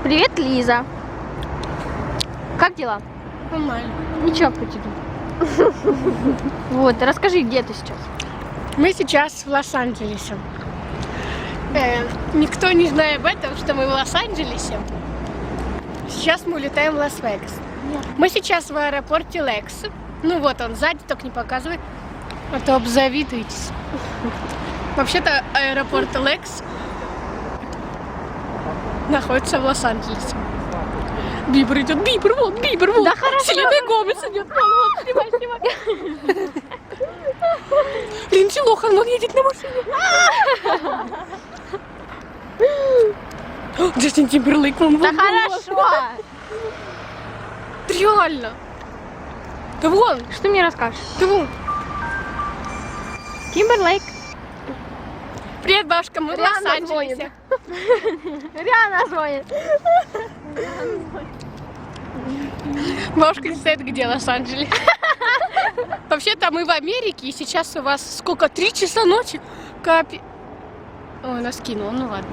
Привет, Лиза. Как дела? Нормально. Ничего, по тебе. Вот, расскажи, где ты сейчас? Мы сейчас в Лос-Анджелесе. Никто не знает об этом, что мы в Лос-Анджелесе. Сейчас мы улетаем в Лас-Вегас. Мы сейчас в аэропорте Лекс. Ну вот он сзади, только не показывай, а то обзавидуетесь. Вообще-то аэропорт Лекс находится в Лос-Анджелесе. Бибер идет, Бибер, вот. Да хорошо. Селена Гомес идет, вот, снимай. Линдси Лохан, он едет на машине. Джастин Тимберлейк, он Да хорошо. Реально. Да вон, Что мне расскажешь? да вон. Тимберлейк. Привет, бабушка, мы в Рианна Лос-Анджелесе. Рианна звонит. Бабушка не знает, где Лос-Анджелес. Вообще-то мы в Америке, и сейчас у вас сколько? 3 часа ночи? Ой, нас кинуло, ну ладно.